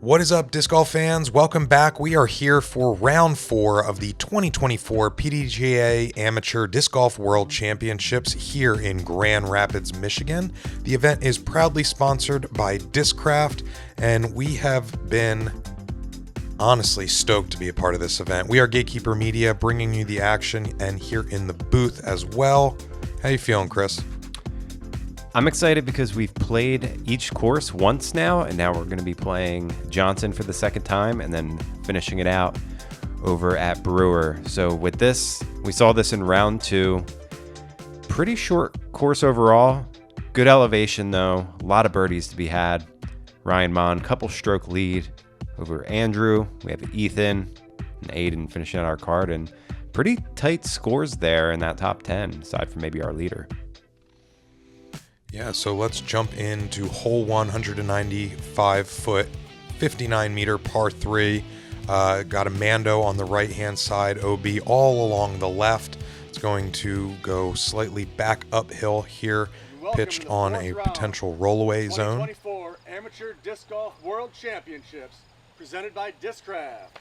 What is up, disc golf fans? Welcome back. We are here for round 4 of the 2024 PDGA Amateur Disc Golf World Championships here in Grand Rapids, Michigan. The event is proudly sponsored by Discraft, and we have been honestly stoked to be a part of this event. We are Gatekeeper Media, bringing you the action, and here in the booth as well. How you feeling, Chris? I'm excited because we've played each course once now, and now we're going to be playing Johnson for the second time and then finishing it out over at Brewer. So with this, we saw this in round 2. Pretty short course overall. Good elevation though. A lot of birdies to be had. Ryan Monn, couple stroke lead over Andrew. We have Ethan and Aidan finishing out our card, and pretty tight scores there in that top 10, aside from maybe our leader. Yeah, so let's jump into hole 195 foot, 59 meter par 3. Got a Mando on the right hand side, OB all along the left. It's going to go slightly back uphill here, pitched on a potential rollaway zone. 2024 Amateur Disc Golf World Championships presented by Discraft.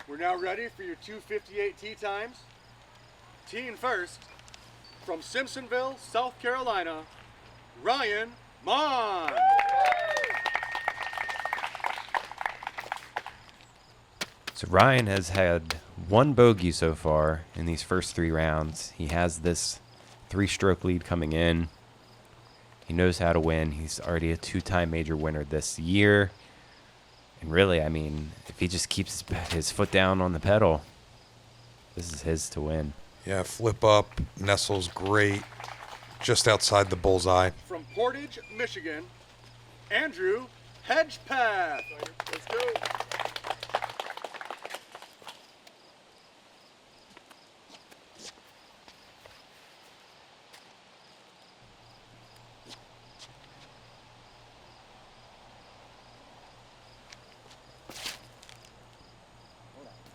We're now ready for your 2:58 tee times. Teeing first, from Simpsonville, South Carolina, Ryan Monn. So Ryan has had one bogey so far in these first 3 rounds. He has this 3-stroke lead coming in. He knows how to win. He's already a 2-time major winner this year. And really, I mean, if he just keeps his foot down on the pedal, this is his to win. Yeah, flip up, nestles great, just outside the bullseye. From Portage, Michigan, Andrew Hedgspeth. Let's go.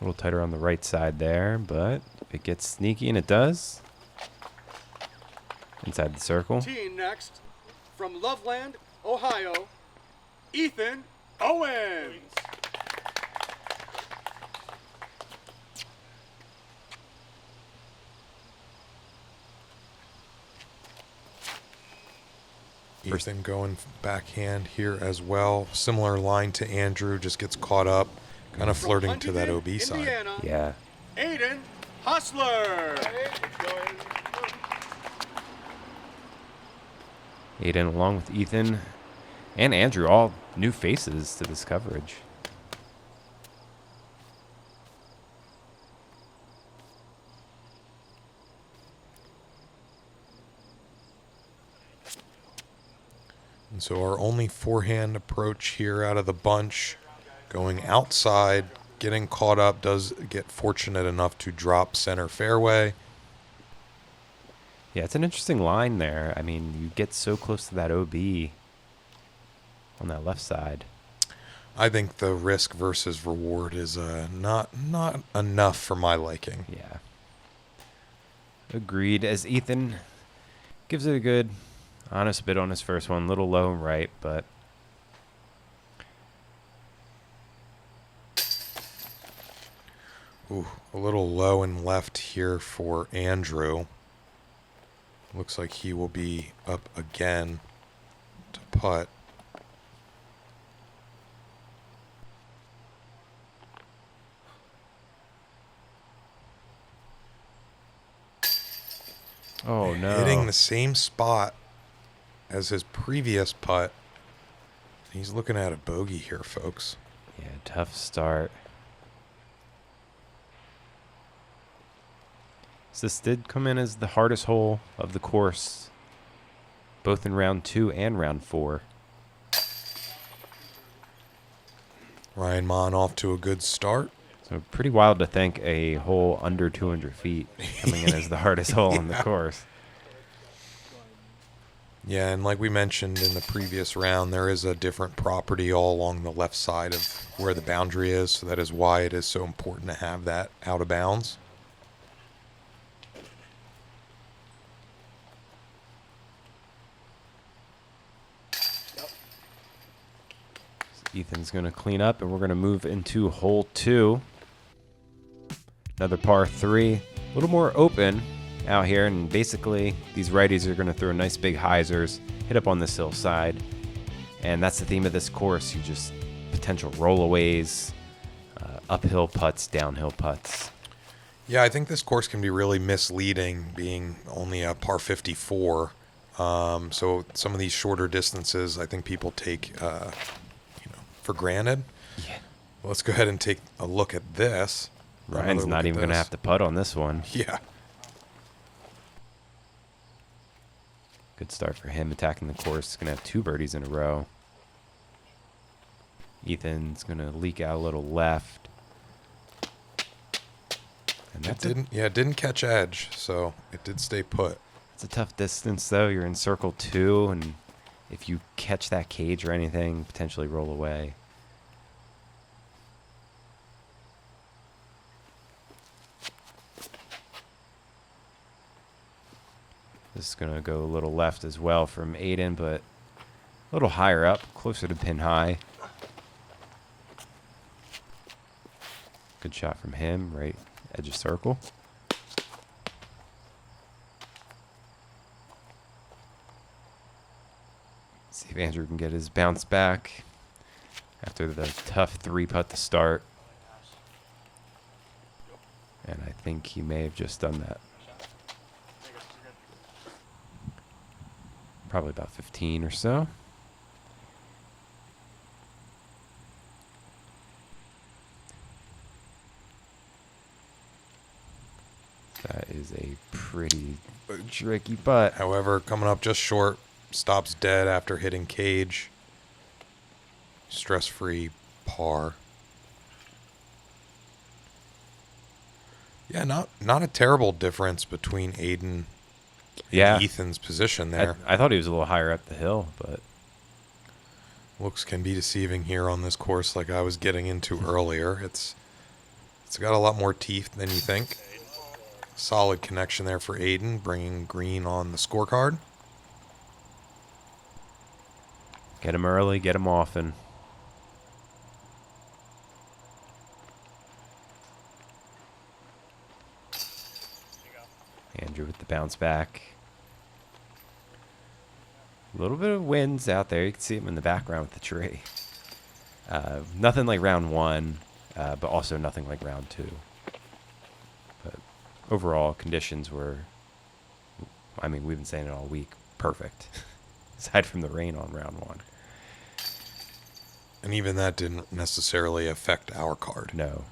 A little tighter on the right side there, but if it gets sneaky, and it does, inside the circle. Team next, from Loveland, Ohio, Ethan Owens. Ethan going backhand here as well. Similar line to Andrew, just gets caught up, kind of flirting to that OB side. Indiana, Yeah. Aidan Hosler. Aidan along with Ethan and Andrew, all new faces to this coverage. And so our only forehand approach here out of the bunch, going outside, getting caught up, does get fortunate enough to drop center fairway. Yeah, it's an interesting line there. I mean, you get so close to that OB on that left side. I think the risk versus reward is not enough for my liking. Yeah. Agreed. As Ethan gives it a good, honest bit on his first one. Little low and right, but Ooh, a little low and left here for Andrew. Looks like he will be up again to putt. oh no. Hitting the same spot as his previous putt. He's looking at a bogey here, folks. Yeah, tough start. So this did come in as the hardest hole of the course, both in round 2 and round 4. Ryan Monn off to a good start. So pretty wild to think a hole under 200 feet coming in as the hardest hole in the course. Yeah, and like we mentioned in the previous round, there is a different property all along the left side of where the boundary is, so that is why it is so important to have that out of bounds. Ethan's going to clean up, and we're going to move into hole 2. Another par 3. A little more open out here, and basically these righties are going to throw nice big hyzers, hit up on this hillside, and that's the theme of this course. You just potential rollaways, uphill putts, downhill putts. Yeah, I think this course can be really misleading, being only a par 54. So some of these shorter distances, I think people take, for granted. Yeah. Let's go ahead and take a look at this. Ryan's not even going to have to putt on this one. Yeah. Good start for him attacking the course. He's going to have 2 birdies in a row. Ethan's going to leak out a little left. And It didn't catch edge, so it did stay put. It's a tough distance, though. You're in circle 2, and if you catch that cage or anything, potentially roll away. This is going to go a little left as well from Aidan, but a little higher up, closer to pin high. Good shot from him, right edge of circle. See if Andrew can get his bounce back after the tough 3-putt to start. And I think he may have just done that. Probably about 15 or so. That is a pretty tricky putt. However, coming up just short, stops dead after hitting cage. Stress-free par. Yeah, not a terrible difference between Aidan and Ethan's position there. I thought he was a little higher up the hill, but Looks can be deceiving here on this course, like I was getting into earlier. It's got a lot more teeth than you think. Solid connection there for Aidan, bringing green on the scorecard. get him early, get him often. Andrew with the bounce back. A little bit of winds out there. You can see him in the background with the tree. Nothing like round 1, but also nothing like round 2. But overall, conditions were, I mean, we've been saying it all week, perfect. Aside from the rain on round 1. And even that didn't necessarily affect our card. No.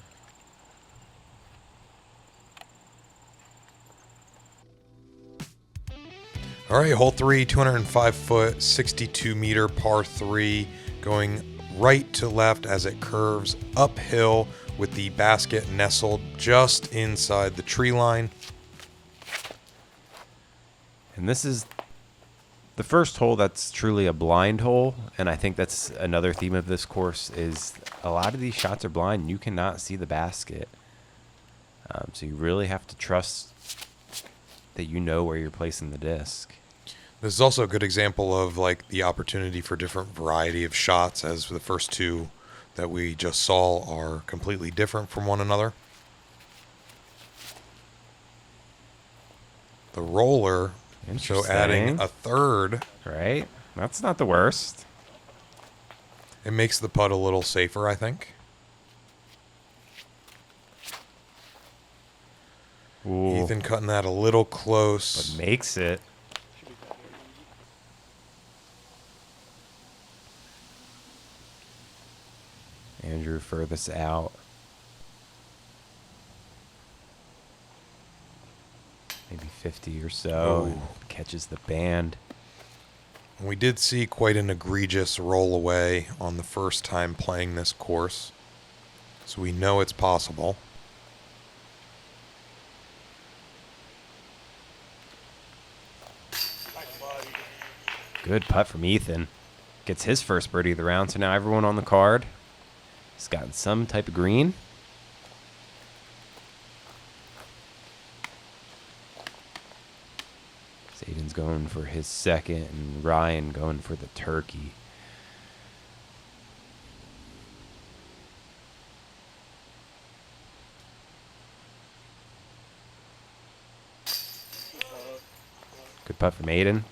All right, hole 3, 205-foot, 62-meter par 3, going right to left as it curves uphill with the basket nestled just inside the tree line. And this is the first hole that's truly a blind hole, and I think that's another theme of this course is a lot of these shots are blind. You cannot see the basket. So you really have to trust that you know where you're placing the disc. This is also a good example of like the opportunity for different variety of shots, as the first two that we just saw are completely different from one another. The roller, so adding a third. Right? That's not the worst. It makes the putt a little safer, I think. Ooh. Ethan cutting that a little close. But makes it. Andrew furthest out. Maybe 50 or so. Catches the band. We did see quite an egregious roll away on the first time playing this course, so we know it's possible. Good putt from Ethan. Gets his first birdie of the round, so now everyone on the card has gotten some type of green. Aidan's going for his second, and Ryan going for the turkey. Good putt from Aidan.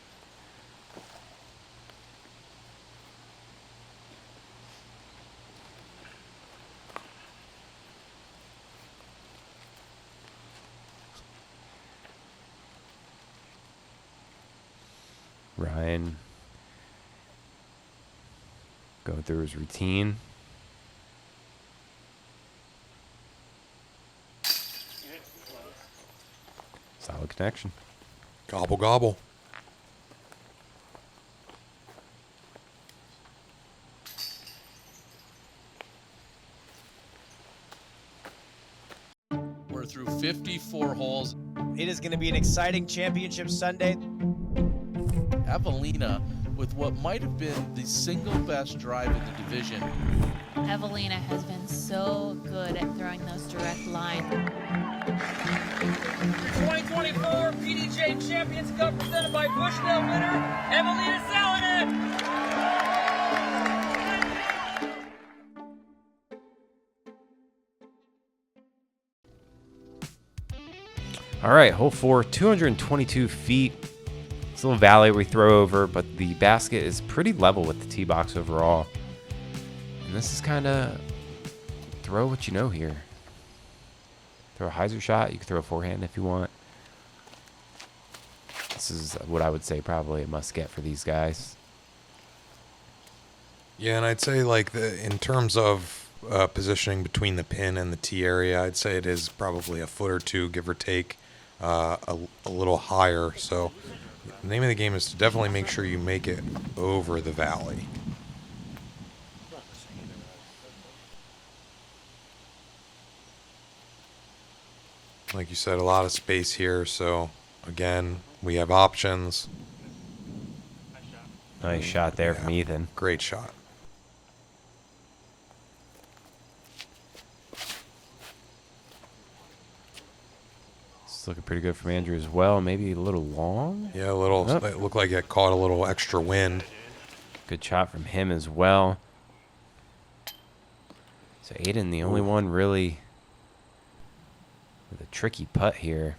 Ryan going through his routine. Solid connection. Gobble, gobble. We're through 54 holes. It is going to be an exciting championship Sunday. Evelina with what might have been the single best drive in the division. Evelina has been so good at throwing those direct lines. 2024 PDGA Champions Cup presented by Bushnell winner, Evelina Salonen. All right, hole 4, 222 feet. It's a little valley we throw over, but the basket is pretty level with the tee box overall. And this is kind of throw what you know here. Throw a hyzer shot. You can throw a forehand if you want. This is what I would say probably a must get for these guys. Yeah, and I'd say like in terms of positioning between the pin and the tee area, I'd say it is probably a foot or two, give or take, a little higher. So the name of the game is to definitely make sure you make it over the valley. Like you said, a lot of space here. So again, we have options. Nice shot there from Ethan. Great shot. It's looking pretty good from Andrew as well. Maybe a little long. Yeah, a little. Oh. It looked like it caught a little extra wind. Good shot from him as well. So Aidan, the only one really with a tricky putt here.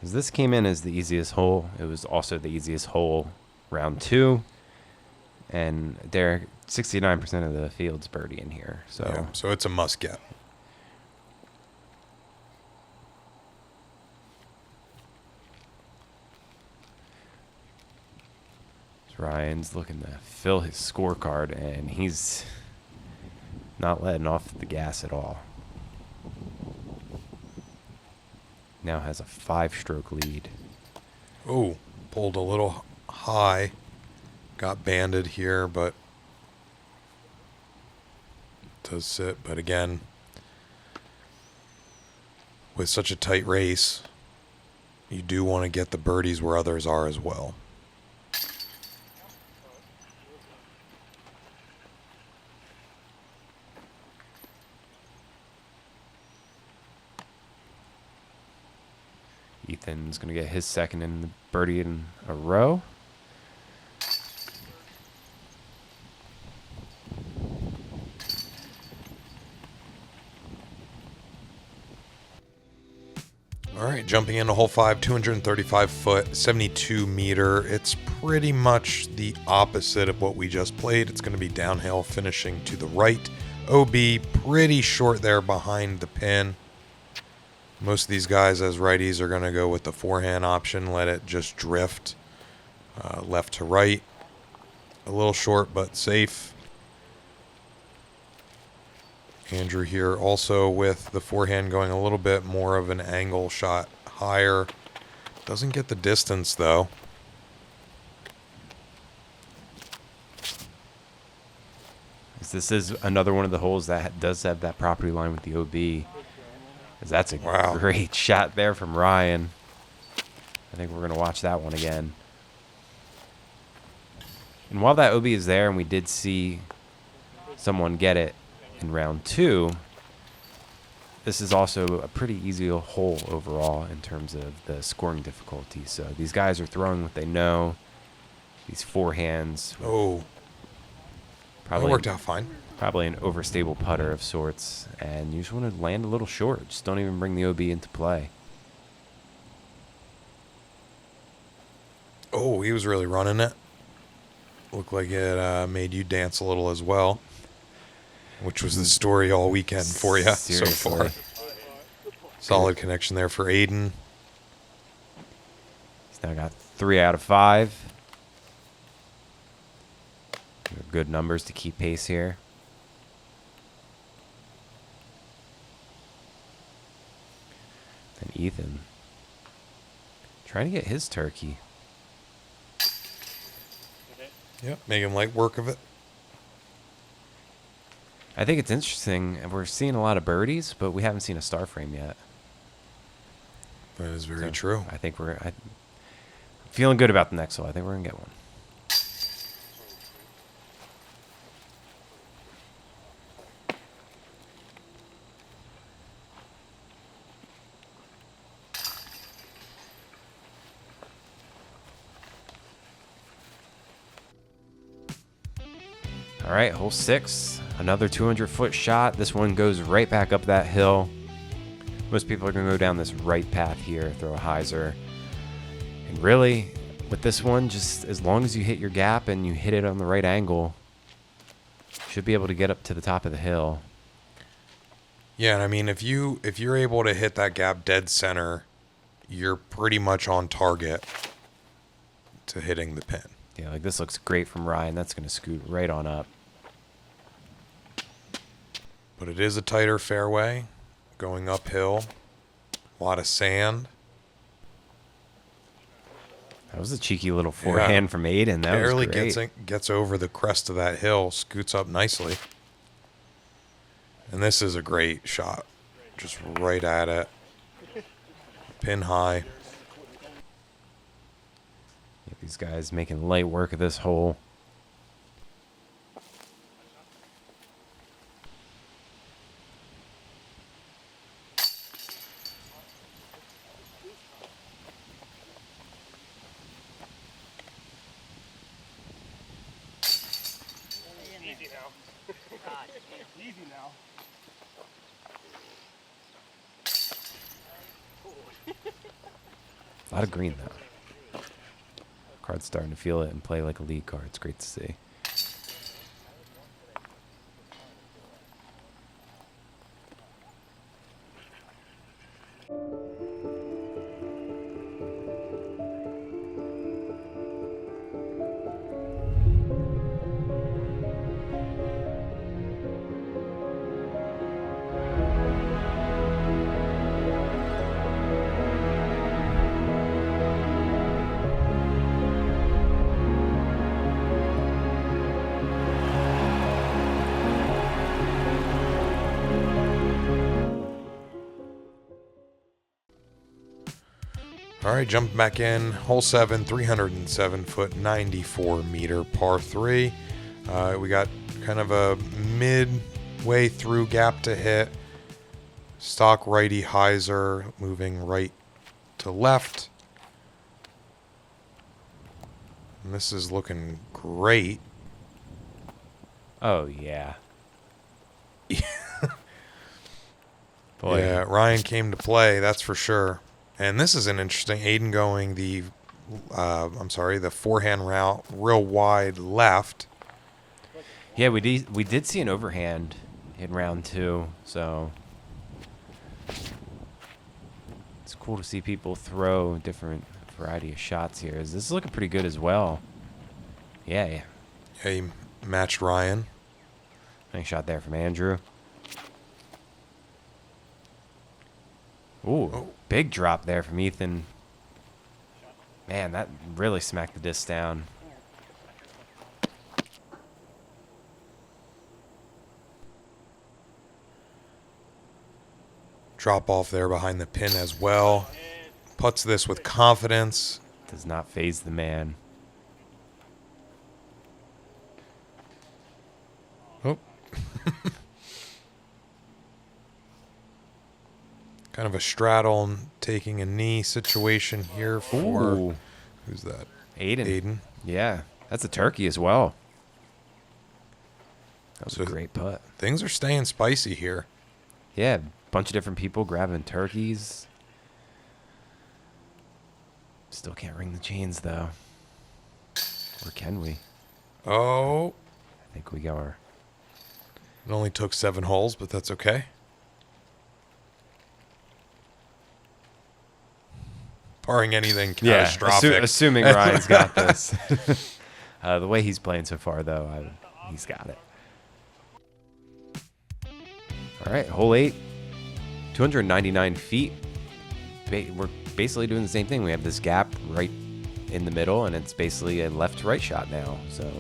As this came in as the easiest hole, it was also the easiest hole round 2. And Derek, 69% of the field's birdie in here. So, Yeah, so it's a must get. Ryan's looking to fill his scorecard, and he's not letting off the gas at all. Now has a 5-stroke lead. Oh, pulled a little high. Got banded here, but does sit. But again, with such a tight race, you do want to get the birdies where others are as well. Ethan's going to get his second in the birdie in a row. All right, jumping into hole 5, 235 foot, 72 meter. It's pretty much the opposite of what we just played. It's going to be downhill, finishing to the right. OB pretty short there behind the pin. Most of these guys as righties are going to go with the forehand option, let it just drift left to right. A little short, but safe. Andrew here also with the forehand going a little bit more of an angle shot higher. Doesn't get the distance though. This is another one of the holes that does have that property line with the OB. That's a Wow. great shot there from Ryan. I think we're going to watch that one again. And while that OB is there, and we did see someone get it in round 2, this is also a pretty easy hole overall in terms of the scoring difficulty. So these guys are throwing what they know. These forehands, Oh, That worked out fine. Probably an overstable putter of sorts, and you just want to land a little short. Just don't even bring the OB into play. Oh, he was really running it. Looked like it made you dance a little as well, which was the story all weekend for you so far. Solid connection there for Aidan. He's now got 3 out of 5. Good numbers to keep pace here. And Ethan trying to get his turkey. Yep, making light work of it. I think it's interesting. We're seeing a lot of birdies, but we haven't seen a star frame yet. That is very true. I think I'm feeling good about the next hole. I think we're going to get one. All right, hole 6, another 200-foot shot. This one goes right back up that hill. Most people are going to go down this right path here, throw a hyzer. And really, with this one, just as long as you hit your gap and you hit it on the right angle, you should be able to get up to the top of the hill. Yeah, and I mean, if you're able to hit that gap dead center, you're pretty much on target to hitting the pin. Yeah, like this looks great from Ryan. That's going to scoot right on up. But it is a tighter fairway, going uphill. A lot of sand. That was a cheeky little forehand from Aidan. That barely was great. gets over the crest of that hill, scoots up nicely. And this is a great shot. Just right at it. Pin high. Yeah, these guys making light work of this hole. Easy now. A lot of green, though. Card's starting to feel it and play like a lead card. It's great to see. All right, jumping back in. Hole 7, 307 foot, 94 meter par 3. We got kind of a midway through gap to hit. Stock righty hyzer, moving right to left. And this is looking great. Oh, yeah. Boy. Yeah, Ryan came to play, that's for sure. And this is an interesting. Aidan going the forehand route real wide left. Yeah, we did see an overhand in round 2, so it's cool to see people throw different variety of shots here. This is looking pretty good as well. Yeah. Yeah, he matched Ryan. Nice shot there from Andrew. Ooh, big drop there from Ethan. Man, that really smacked the disc down. Drop off there behind the pin as well. Putts this with confidence. Does not faze the man. Oh. Kind of a straddle and taking a knee situation here for... Ooh. Who's that? Aidan. Aidan. Yeah, that's a turkey as well. That was a great putt. Things are staying spicy here. Yeah, bunch of different people grabbing turkeys. Still can't ring the chains, though. Or can we? Oh, I think we are. it only took 7 holes, but that's okay. Barring anything catastrophic. Assuming Ryan's got this. The way he's playing so far, though, he's got it. All right, hole 8, 299 feet. We're basically doing the same thing. We have this gap right in the middle, and it's basically a left-to-right shot now. So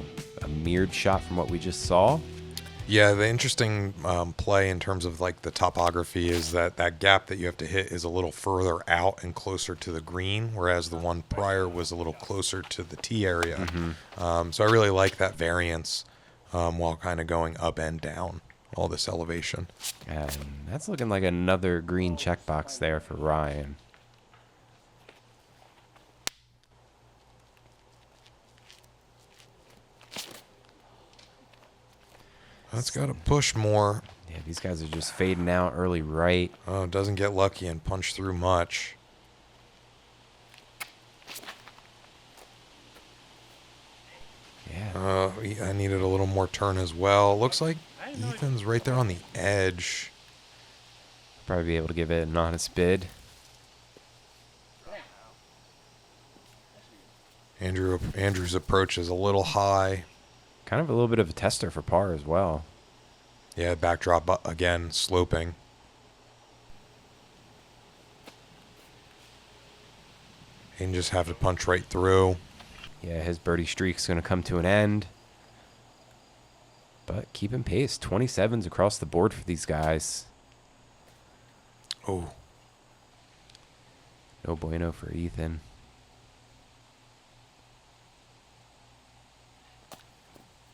a mirrored shot from what we just saw. Yeah, the interesting play in terms of like the topography is that gap that you have to hit is a little further out and closer to the green, whereas the one prior was a little closer to the tee area. Mm-hmm. So I really like that variance while kind of going up and down all this elevation. And that's looking like another green checkbox there for Ryan. That's got to push more. Yeah, these guys are just fading out early right. Oh, doesn't get lucky and punch through much. Yeah. I needed a little more turn as well. Looks like Ethan's right there on the edge. Probably be able to give it an honest bid. Andrew's approach is a little high. Kind of a little bit of a tester for par as well. Yeah, backdrop again, sloping. And just have to punch right through. Yeah, his birdie streak's going to come to an end. But keeping pace. 27s across the board for these guys. Oh. No bueno for Ethan.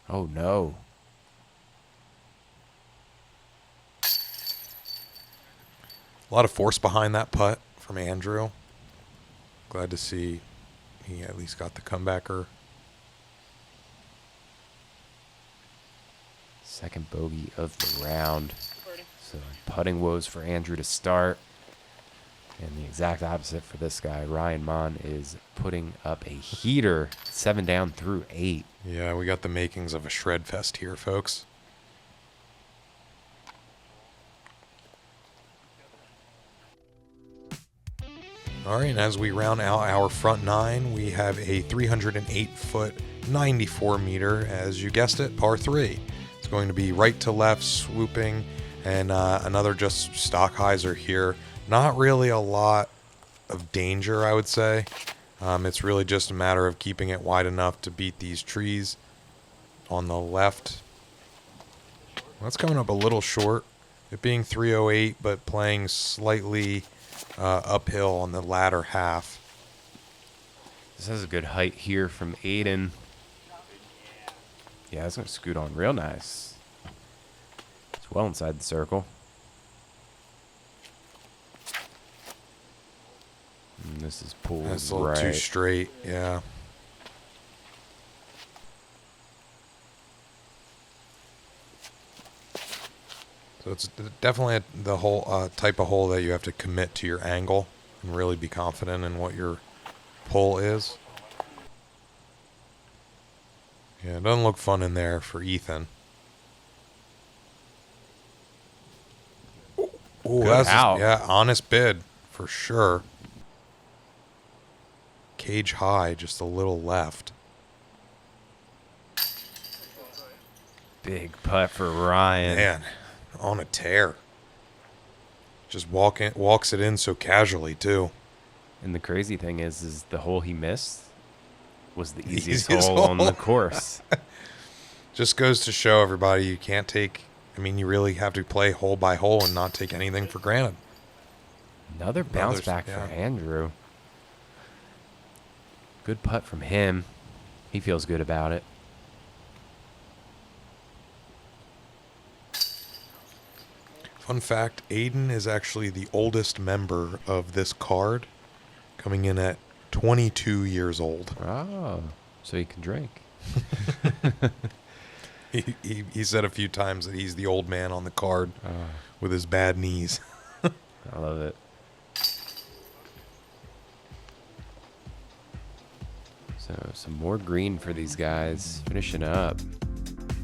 Oh, no. A lot of force behind that putt from Andrew. Glad to see he at least got the comebacker. Second bogey of the round. So putting woes for Andrew to start. And the exact opposite for this guy. Ryan Monn is putting up a heater. 7 down through 8. Yeah, we got the makings of a shred fest here, folks. All right, and as we round out our front 9, we have a 308-foot, 94-meter, as you guessed it, par 3. It's going to be right to left, swooping, and another just stock hyzer here. Not really a lot of danger, I would say. It's really just a matter of keeping it wide enough to beat these trees on the left. That's coming up a little short. It being 308, but playing slightly uphill on the latter half. This has a good height here from Aidan. Yeah, it's going to scoot on real nice. It's well inside the circle. And this is pulled That's a little right. too straight, yeah. So it's definitely the whole type of hole that you have to commit to your angle and really be confident in what your pull is. Yeah, it doesn't look fun in there for Ethan. Oh, that's out. Yeah, honest bid for sure. Cage high, just a little left. Big putt for Ryan. Man, on a tear. Just walks it in so casually too. And the crazy thing is the hole he missed was the easiest Easiest hole on hole. the course. Just goes to show everybody you can't take. I mean, you really have to play hole by hole and not take anything for granted. Another bounce Others, back yeah. for Andrew. Good putt from him. He feels good about it. Fun fact, Aidan is actually the oldest member of this card, coming in at 22 years old. Oh, so he can drink. He said a few times that he's the old man on the card with his bad knees. I love it. So some more green for these guys, finishing up.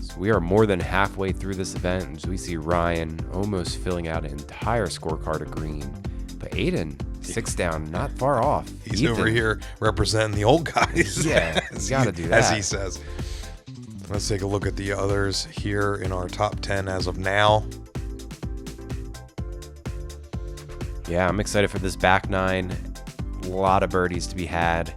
So we are more than halfway through this event, as we see Ryan almost filling out an entire scorecard of green. But Aidan, 6 down, not far off. He's Ethan, over here representing the old guys. Yeah, you gotta do that. As he says. Let's take a look at the others here in our top 10 as of now. Yeah, I'm excited for this back nine. A lot of birdies to be had.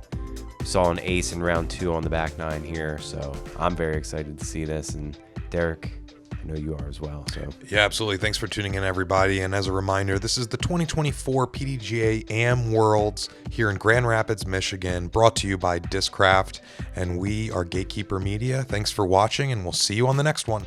Saw an ace in round 2 on the back nine here, so I'm very excited to see this. And Derek, I know you are as well. So yeah, absolutely. Thanks for tuning in, everybody. And as a reminder, this is the 2024 PDGA AM Worlds here in Grand Rapids, Michigan, brought to you by Discraft, and we are Gatekeeper Media. Thanks for watching, and we'll see you on the next one.